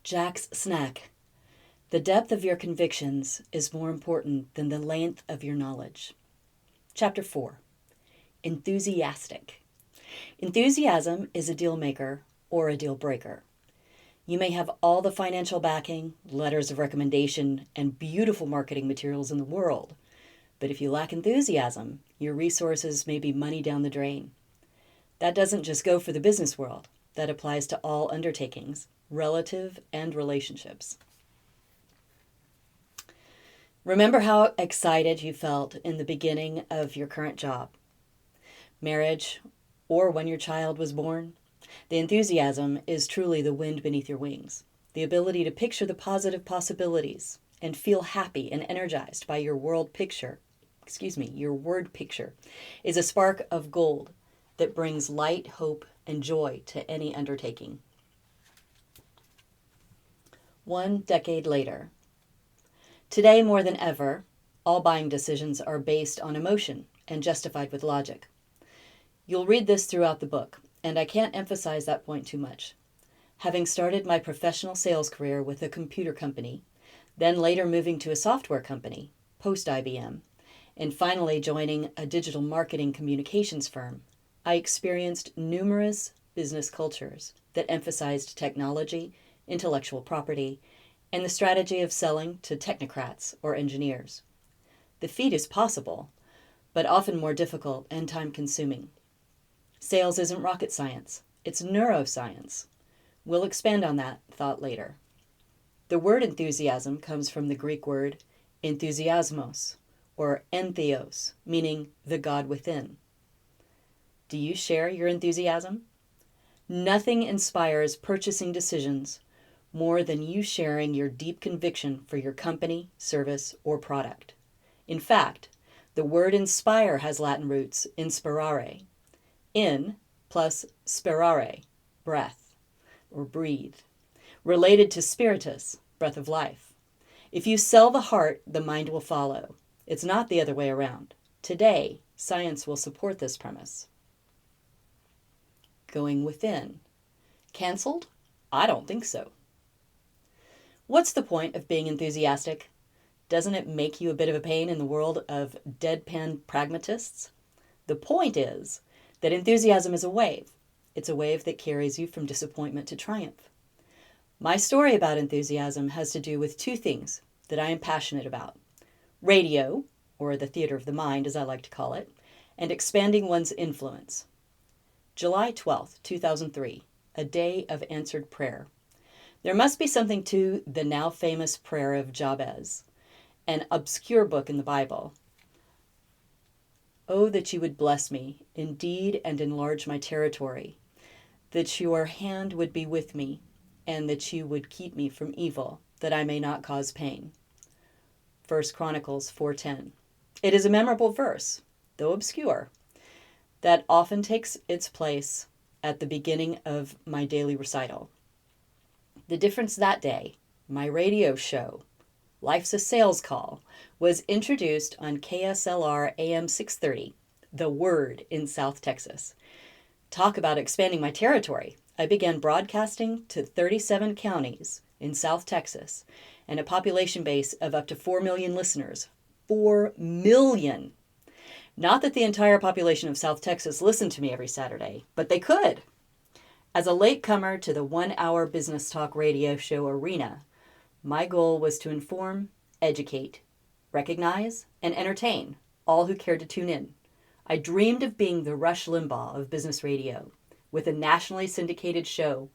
Jack's Snack. The depth of your convictions is more important than the length of your knowledge. Chapter 4. Enthusiastic. Enthusiasm is a deal maker or a deal breaker. You may have all the financial backing, letters of recommendation, and beautiful marketing materials in the world, but if you lack enthusiasm, your resources may be money down the drain. That doesn't just go for the business world. That applies to all undertakings, relative and relationships. Remember how excited you felt in the beginning of your current job, marriage, or when your child was born? The enthusiasm is truly the wind beneath your wings, the ability to picture the positive possibilities and feel happy and energized by your word picture, is a spark of gold that brings light, hope, and joy to any undertaking. 1 decade later. Today, more than ever, all buying decisions are based on emotion and justified with logic. You'll read this throughout the book, and I can't emphasize that point too much. Having started my professional sales career with a computer company, then later moving to a software company, post-IBM, and finally joining a digital marketing communications firm, I experienced numerous business cultures that emphasized technology, intellectual property, and the strategy of selling to technocrats or engineers. The feat is possible, but often more difficult and time-consuming. Sales isn't rocket science, it's neuroscience. We'll expand on that thought later. The word enthusiasm comes from the Greek word enthusiasmos, or entheos, meaning the God within. Do you share your enthusiasm? Nothing inspires purchasing decisions more than you sharing your deep conviction for your company, service, or product. In fact, the word inspire has Latin roots inspirare. In plus spirare, breath, or breathe, related to spiritus, breath of life. If you sell the heart, the mind will follow. It's not the other way around. Today, science will support this premise. Going within. Canceled? I don't think so. What's the point of being enthusiastic? Doesn't it make you a bit of a pain in the world of deadpan pragmatists? The point is that enthusiasm is a wave. It's a wave that carries you from disappointment to triumph. My story about enthusiasm has to do with two things that I am passionate about: radio, or the theater of the mind as I like to call it, and expanding one's influence. July 12th, 2003, a day of answered prayer. There must be something to the now famous prayer of Jabez, an obscure book in the Bible. Oh, that you would bless me, indeed, and enlarge my territory, that your hand would be with me, and that you would keep me from evil, that I may not cause pain. 1 Chronicles 4:10. It is a memorable verse, though obscure, that often takes its place at the beginning of my daily recital. The difference that day, my radio show, Life's a Sales Call, was introduced on KSLR AM 630, The Word in South Texas. Talk about expanding my territory. I began broadcasting to 37 counties in South Texas and a population base of up to 4 million listeners. 4 million! Not that the entire population of South Texas listened to me every Saturday, but they could. As a latecomer to the 1-hour business talk radio show arena, my goal was to inform, educate, recognize, and entertain all who cared to tune in. I dreamed of being the Rush Limbaugh of business radio, with a nationally syndicated show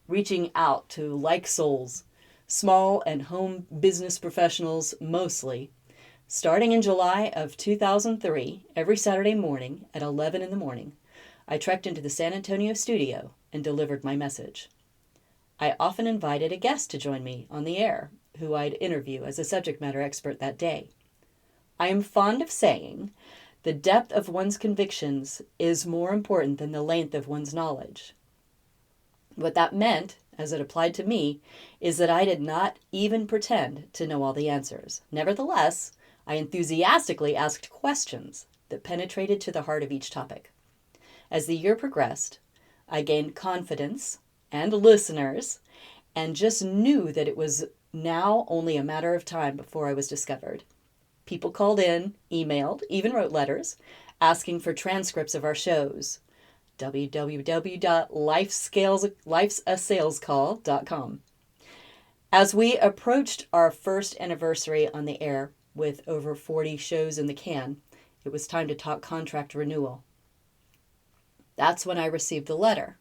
reaching out to like souls, small and home business professionals mostly. Starting in July of 2003, every Saturday morning at 11 in the morning, I trekked into the San Antonio studio and delivered my message. I often invited a guest to join me on the air, who I'd interview as a subject matter expert that day. I am fond of saying the depth of one's convictions is more important than the length of one's knowledge. What that meant, as it applied to me, is that I did not even pretend to know all the answers. Nevertheless, I enthusiastically asked questions that penetrated to the heart of each topic. As the year progressed, I gained confidence and listeners and just knew that it was now only a matter of time before I was discovered. People called in, emailed, even wrote letters asking for transcripts of our shows. www.lifesasalescall.com. As we approached our first anniversary on the air with over 40 shows in the can, it was time to talk contract renewal. That's when I received the letter.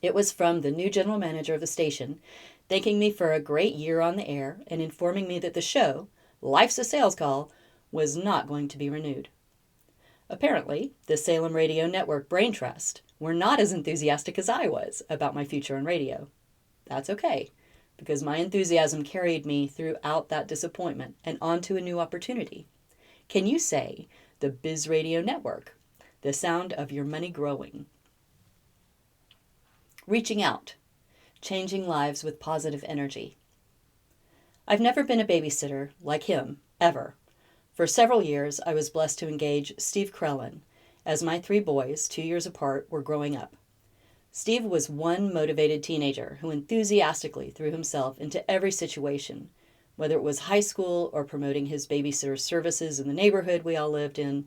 It was from the new general manager of the station, thanking me for a great year on the air and informing me that the show, Life's a Sales Call, was not going to be renewed. Apparently, the Salem Radio Network Brain Trust were not as enthusiastic as I was about my future on radio. That's okay, because my enthusiasm carried me throughout that disappointment and onto a new opportunity. Can you say the Biz Radio Network, the sound of your money growing? Reaching out, changing lives with positive energy. I've never been a babysitter like him, ever. For several years, I was blessed to engage Steve Krellen as my 3 boys, 2 years apart, were growing up. Steve was one motivated teenager who enthusiastically threw himself into every situation, whether it was high school or promoting his babysitter services in the neighborhood we all lived in.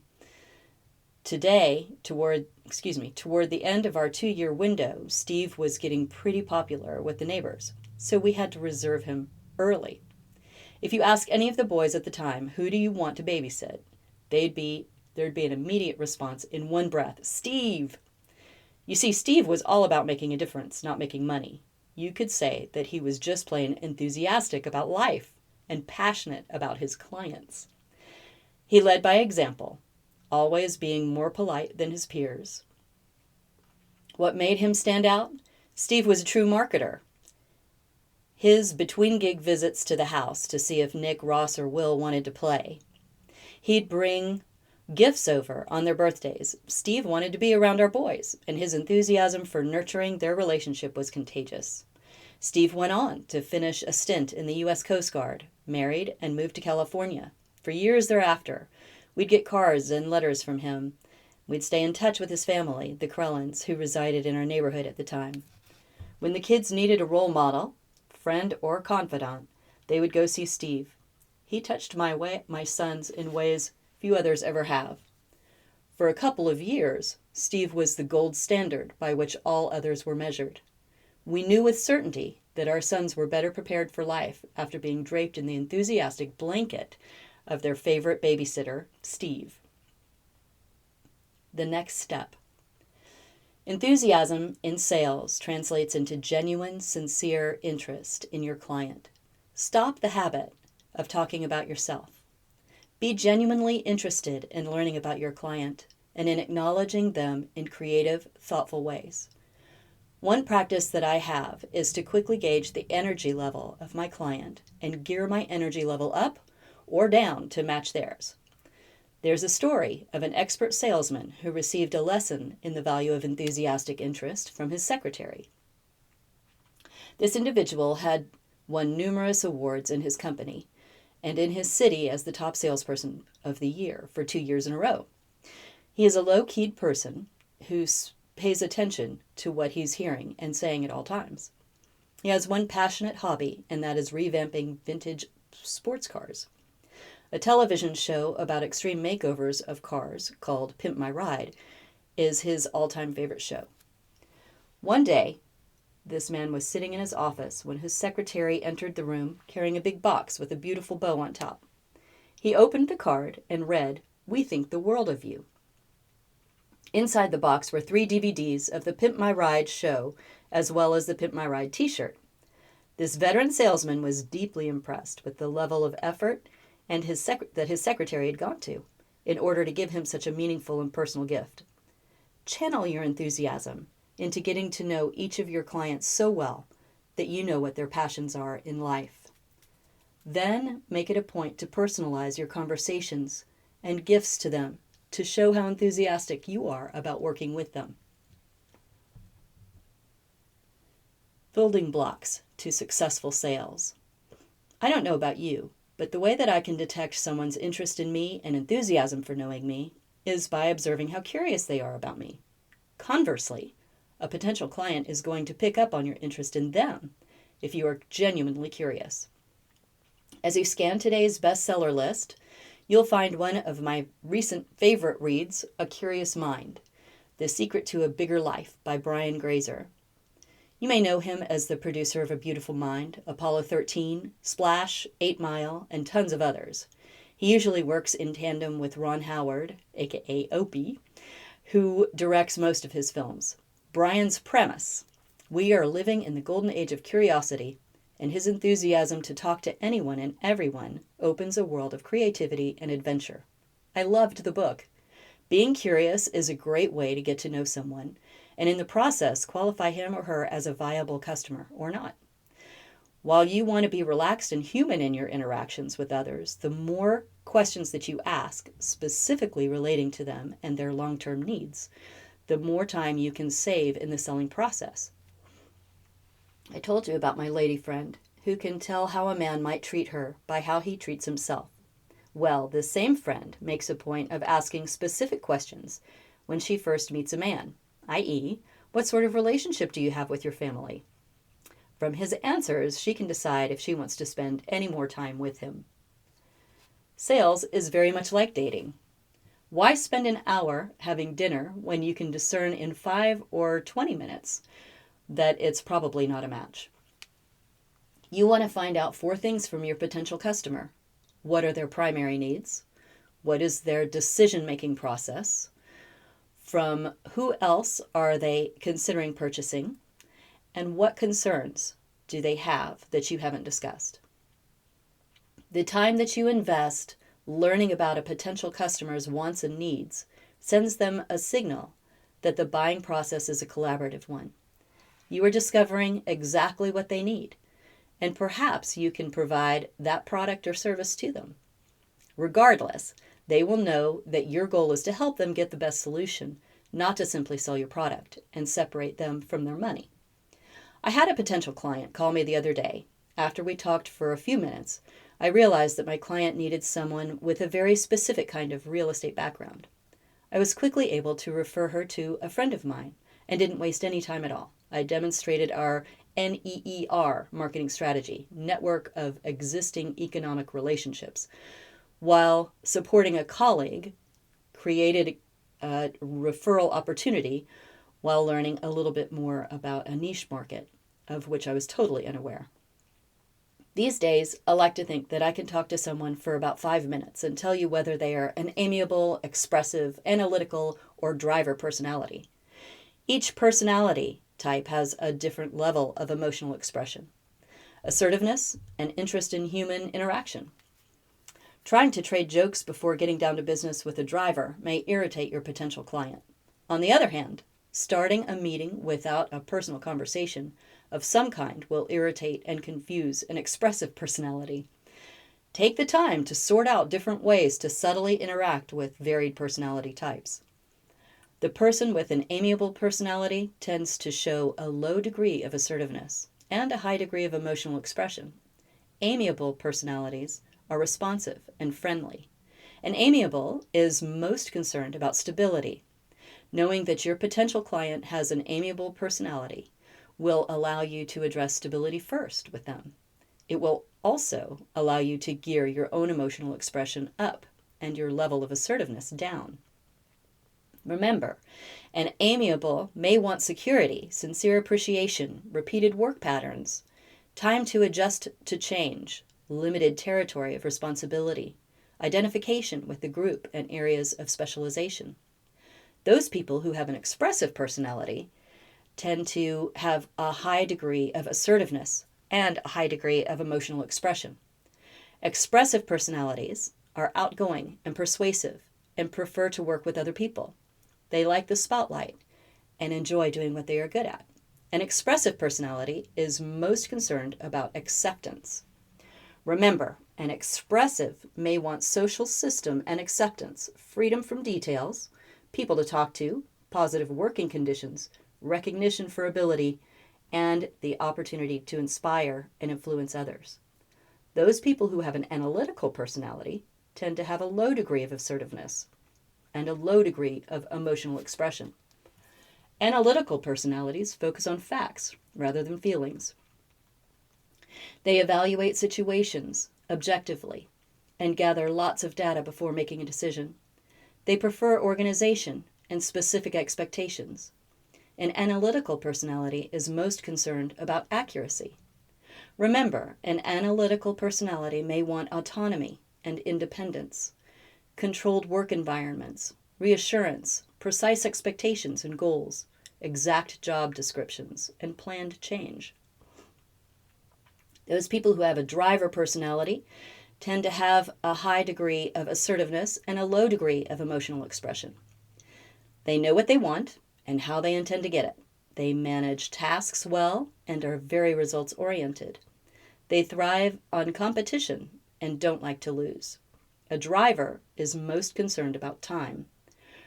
Today, toward the end of our 2-year window, Steve was getting pretty popular with the neighbors, so we had to reserve him early. If you ask any of the boys at the time, who do you want to babysit? There'd be an immediate response in one breath, Steve! You see, Steve was all about making a difference, not making money. You could say that he was just plain enthusiastic about life and passionate about his clients. He led by example, always being more polite than his peers. What made him stand out? Steve was a true marketer. His between-gig visits to the house to see if Nick, Ross, or Will wanted to play. He'd bring gifts over on their birthdays. Steve wanted to be around our boys, and his enthusiasm for nurturing their relationship was contagious. Steve went on to finish a stint in the U.S. Coast Guard, married, and moved to California. For years thereafter, we'd get cards and letters from him. We'd stay in touch with his family, the Krellens, who resided in our neighborhood at the time. When the kids needed a role model, friend, or confidant, they would go see Steve. He touched my sons in ways few others ever have. For a couple of years, Steve was the gold standard by which all others were measured. We knew with certainty that our sons were better prepared for life after being draped in the enthusiastic blanket of their favorite babysitter, Steve. The next step. Enthusiasm in sales translates into genuine, sincere interest in your client. Stop the habit of talking about yourself. Be genuinely interested in learning about your client and in acknowledging them in creative, thoughtful ways. One practice that I have is to quickly gauge the energy level of my client and gear my energy level up or down to match theirs. There's a story of an expert salesman who received a lesson in the value of enthusiastic interest from his secretary. This individual had won numerous awards in his company and in his city as the top salesperson of the year for 2 years in a row. He is a low-keyed person who pays attention to what he's hearing and saying at all times. He has one passionate hobby, and that is revamping vintage sports cars. A television show about extreme makeovers of cars called Pimp My Ride is his all-time favorite show. One day, this man was sitting in his office when his secretary entered the room carrying a big box with a beautiful bow on top. He opened the card and read, "We think the world of you." Inside the box were 3 DVDs of the Pimp My Ride show, as well as the Pimp My Ride t-shirt. This veteran salesman was deeply impressed with the level of effort and that his secretary had gone to in order to give him such a meaningful and personal gift. Channel your enthusiasm into getting to know each of your clients so well that you know what their passions are in life. Then make it a point to personalize your conversations and gifts to them to show how enthusiastic you are about working with them. Building blocks to successful sales. I don't know about you, but the way that I can detect someone's interest in me and enthusiasm for knowing me is by observing how curious they are about me. Conversely, A potential client is going to pick up on your interest in them if you are genuinely curious. As you scan today's bestseller list, you'll find one of my recent favorite reads, A Curious Mind, The Secret to a Bigger Life by Brian Grazer. You may know him as the producer of A Beautiful Mind, Apollo 13, Splash, 8 Mile, and tons of others. He usually works in tandem with Ron Howard, aka Opie, who directs most of his films. Brian's premise: we are living in the golden age of curiosity, and his enthusiasm to talk to anyone and everyone opens a world of creativity and adventure. I loved the book. Being curious is a great way to get to know someone, and in the process, qualify him or her as a viable customer or not. While you want to be relaxed and human in your interactions with others, the more questions that you ask, specifically relating to them and their long-term needs, the more time you can save in the selling process. I told you about my lady friend who can tell how a man might treat her by how he treats himself. Well, this same friend makes a point of asking specific questions when she first meets a man, i.e., what sort of relationship do you have with your family? From his answers, she can decide if she wants to spend any more time with him. Sales is very much like dating. Why spend an hour having dinner when you can discern in 5 or 20 minutes that it's probably not a match? You want to find out 4 things from your potential customer. What are their primary needs? What is their decision-making process? From who else are they considering purchasing? And what concerns do they have that you haven't discussed? The time that you invest learning about a potential customer's wants and needs sends them a signal that the buying process is a collaborative one. You are discovering exactly what they need, and perhaps you can provide that product or service to them. Regardless, they will know that your goal is to help them get the best solution, not to simply sell your product and separate them from their money. I had a potential client call me the other day. After we talked for a few minutes, I realized that my client needed someone with a very specific kind of real estate background. I was quickly able to refer her to a friend of mine and didn't waste any time at all. I demonstrated our NEER marketing strategy, network of existing economic relationships, while supporting a colleague, created a referral opportunity while learning a little bit more about a niche market of which I was totally unaware. These days, I like to think that I can talk to someone for about 5 minutes and tell you whether they are an amiable, expressive, analytical, or driver personality. Each personality type has a different level of emotional expression, assertiveness, and interest in human interaction. Trying to trade jokes before getting down to business with a driver may irritate your potential client. On the other hand, starting a meeting without a personal conversation of some kind will irritate and confuse an expressive personality. Take the time to sort out different ways to subtly interact with varied personality types. The person with an amiable personality tends to show a low degree of assertiveness and a high degree of emotional expression. Amiable personalities are responsive and friendly. And amiable is most concerned about stability. Knowing that your potential client has an amiable personality will allow you to address stability first with them. It will also allow you to gear your own emotional expression up and your level of assertiveness down. Remember, an amiable may want security, sincere appreciation, repeated work patterns, time to adjust to change, limited territory of responsibility, identification with the group and areas of specialization. Those people who have an expressive personality tend to have a high degree of assertiveness and a high degree of emotional expression. Expressive personalities are outgoing and persuasive and prefer to work with other people. They like the spotlight and enjoy doing what they are good at. An expressive personality is most concerned about acceptance. Remember, an expressive may want social system and acceptance, freedom from details, people to talk to, positive working conditions, recognition for ability, and the opportunity to inspire and influence others. Those people who have an analytical personality tend to have a low degree of assertiveness and a low degree of emotional expression. Analytical personalities focus on facts rather than feelings. They evaluate situations objectively and gather lots of data before making a decision. They prefer organization and specific expectations. An analytical personality is most concerned about accuracy. Remember, an analytical personality may want autonomy and independence, controlled work environments, reassurance, precise expectations and goals, exact job descriptions, and planned change. Those people who have a driver personality tend to have a high degree of assertiveness and a low degree of emotional expression. They know what they want and how they intend to get it. They manage tasks well and are very results oriented. They thrive on competition and don't like to lose. A driver is most concerned about time.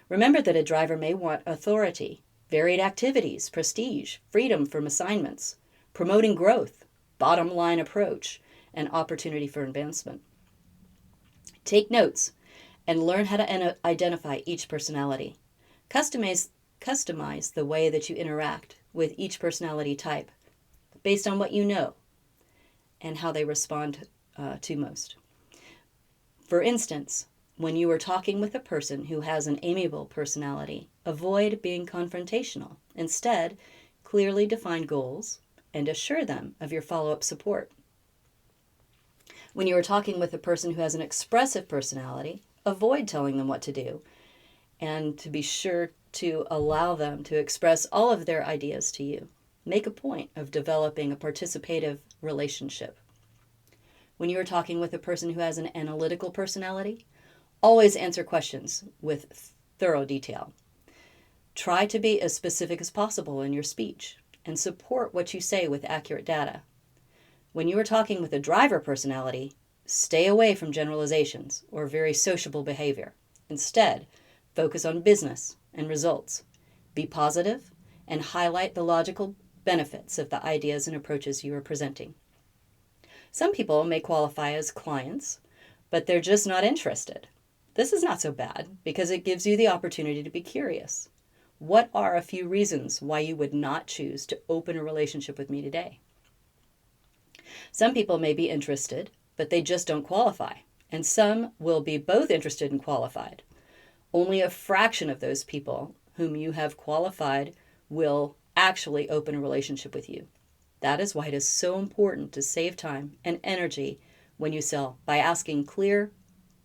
Remember that a driver may want authority, varied activities, prestige, freedom from assignments, promoting growth, bottom line approach, and opportunity for advancement. Take notes and learn how to identify each personality. Customize the way that you interact with each personality type based on what you know and how they respond to most. For instance, when you are talking with a person who has an amiable personality, avoid being confrontational. Instead, clearly define goals and assure them of your follow-up support. When you are talking with a person who has an expressive personality, avoid telling them what to do and to be sure to allow them to express all of their ideas to you. Make a point of developing a participative relationship. When you are talking with a person who has an analytical personality, always answer questions with thorough detail. Try to be as specific as possible in your speech and support what you say with accurate data. When you are talking with a driver personality, stay away from generalizations or very sociable behavior. Instead, focus on business and results. Be positive and highlight the logical benefits of the ideas and approaches you are presenting. Some people may qualify as clients, but they're just not interested. This is not so bad because it gives you the opportunity to be curious. What are a few reasons why you would not choose to open a relationship with me today? Some people may be interested, but they just don't qualify. And some will be both interested and qualified. Only a fraction of those people whom you have qualified will actually open a relationship with you. That is why it is so important to save time and energy when you sell by asking clear,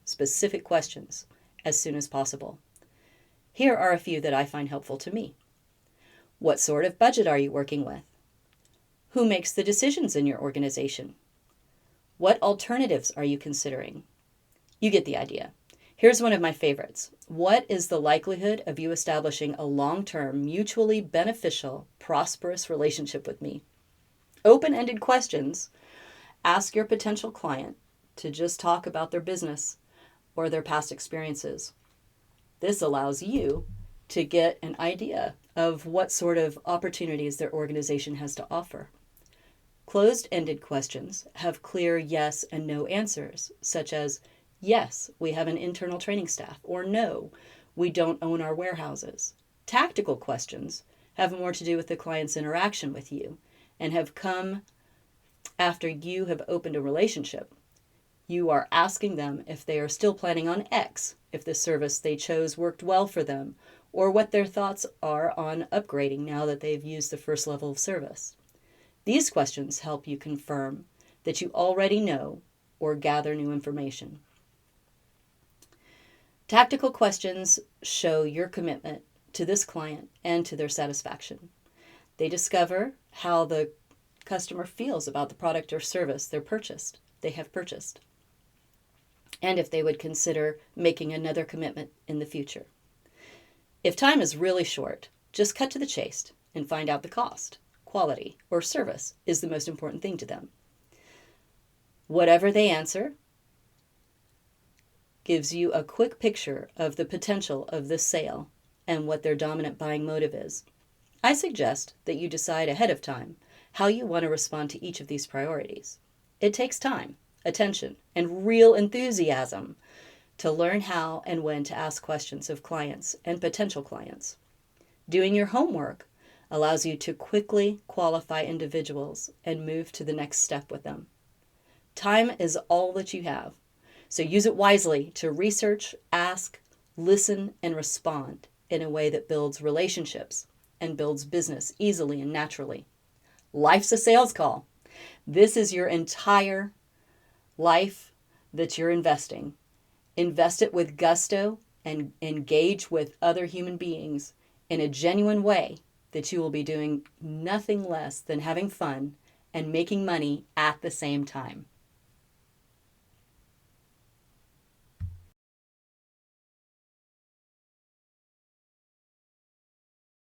specific questions as soon as possible. Here are a few that I find helpful to me. What sort of budget are you working with? Who makes the decisions in your organization? What alternatives are you considering? You get the idea. Here's one of my favorites. What is the likelihood of you establishing a long-term, mutually beneficial, prosperous relationship with me? Open-ended questions. Ask your potential client to just talk about their business or their past experiences. This allows you to get an idea of what sort of opportunities their organization has to offer. Closed-ended questions have clear yes and no answers, such as, yes, we have an internal training staff, or no, we don't own our warehouses. Tactical questions have more to do with the client's interaction with you and have come after you have opened a relationship. You are asking them if they are still planning on X, if the service they chose worked well for them, or what their thoughts are on upgrading now that they've used the first level of service. These questions help you confirm that you already know or gather new information. Tactical questions show your commitment to this client and to their satisfaction. They discover how the customer feels about the product or service they have purchased, and if they would consider making another commitment in the future. If time is really short, just cut to the chase and find out the cost, quality, or service is the most important thing to them. Whatever they answer gives you a quick picture of the potential of this sale and what their dominant buying motive is. I suggest that you decide ahead of time how you want to respond to each of these priorities. It takes time, attention, and real enthusiasm to learn how and when to ask questions of clients and potential clients. Doing your homework allows you to quickly qualify individuals and move to the next step with them. Time is all that you have, so use it wisely to research, ask, listen, and respond in a way that builds relationships and builds business easily and naturally. Life's a sales call. This is your entire life that you're investing. Invest it with gusto and engage with other human beings in a genuine way that you will be doing nothing less than having fun and making money at the same time.